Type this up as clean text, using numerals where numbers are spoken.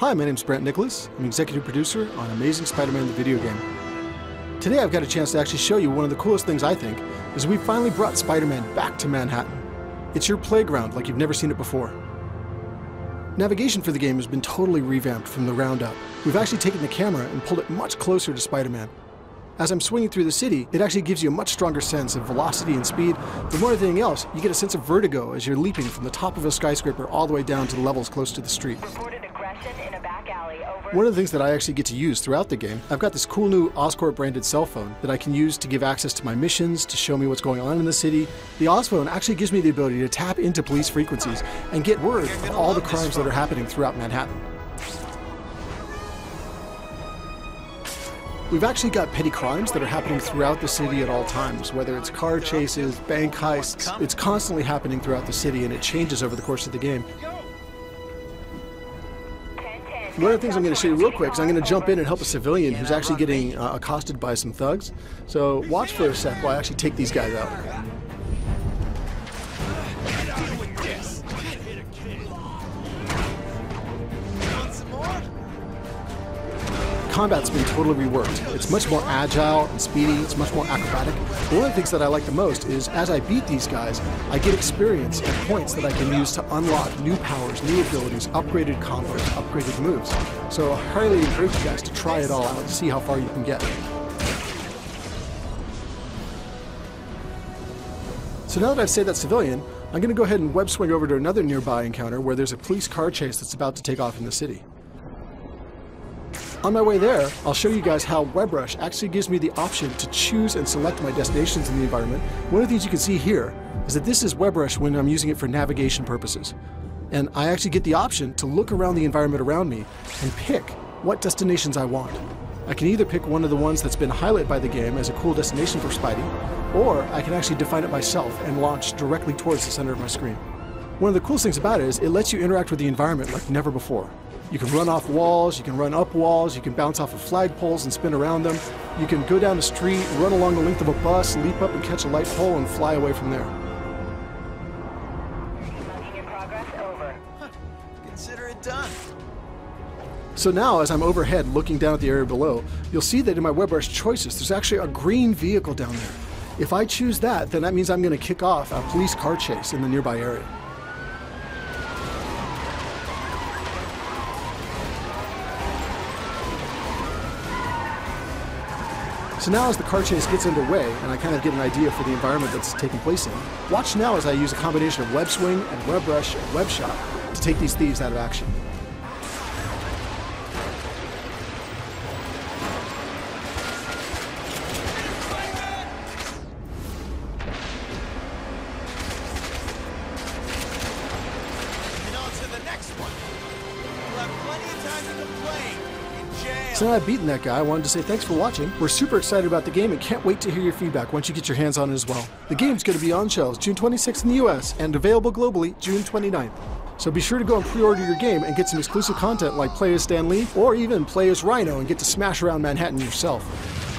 Hi, my name's Brent Nicholas. I'm executive producer on Amazing Spider-Man the video game. Today I've got a chance to actually show you one of the coolest things I think, is we finally brought Spider-Man back to Manhattan. It's your playground like you've never seen it before. Navigation for the game has been totally revamped from the ground up. We've actually taken the camera and pulled it much closer to Spider-Man. As I'm swinging through the city, it actually gives you a much stronger sense of velocity and speed, but more than anything else, you get a sense of vertigo as you're leaping from the top of a skyscraper all the way down to the levels close to the street. One of the things that I actually get to use throughout the game, I've got this cool new Oscorp branded cell phone that I can use to give access to my missions, to show me what's going on in the city. The Osphone actually gives me the ability to tap into police frequencies and get word of all the crimes that are happening throughout Manhattan. We've actually got petty crimes that are happening throughout the city at all times, whether it's car chases, bank heists. It's constantly happening throughout the city and it changes over the course of the game. One of the things I'm going to show you real quick is I'm going to jump in and help a civilian who's actually getting accosted by some thugs. So watch for a sec while I actually take these guys out. Combat's been totally reworked. It's much more agile and speedy, it's much more acrobatic. But one of the things that I like the most is as I beat these guys, I get experience and points that I can use to unlock new powers, new abilities, upgraded combos, upgraded moves. So I highly encourage you guys to try it all out and see how far you can get. So now that I've saved that civilian, I'm going to go ahead and web swing over to another nearby encounter where there's a police car chase that's about to take off in the city. On my way there, I'll show you guys how WebRush actually gives me the option to choose and select my destinations in the environment. One of the things you can see here is that this is WebRush when I'm using it for navigation purposes. And I actually get the option to look around the environment around me and pick what destinations I want. I can either pick one of the ones that's been highlighted by the game as a cool destination for Spidey, or I can actually define it myself and launch directly towards the center of my screen. One of the coolest things about it is it lets you interact with the environment like never before. You can run off walls, you can run up walls, you can bounce off of flagpoles and spin around them. You can go down the street, run along the length of a bus, leap up and catch a light pole and fly away from there. In progress, over. Consider it done. So now as I'm overhead looking down at the area below, you'll see that in my WebRush choices there's actually a green vehicle down there. If I choose that, then that means I'm going to kick off a police car chase in the nearby area. So now as the car chase gets underway, and I kind of get an idea for the environment that's taking place in, watch now as I use a combination of web swing and WebRush and web shot to take these thieves out of action. And on to the next one. We'll have plenty of time to complain. So now I've beaten that guy, I wanted to say thanks for watching. We're super excited about the game and can't wait to hear your feedback once you get your hands on it as well. The game's going to be on shelves June 26th in the US and available globally June 29th. So be sure to go and pre-order your game and get some exclusive content like play as Stan Lee or even play as Rhino and get to smash around Manhattan yourself.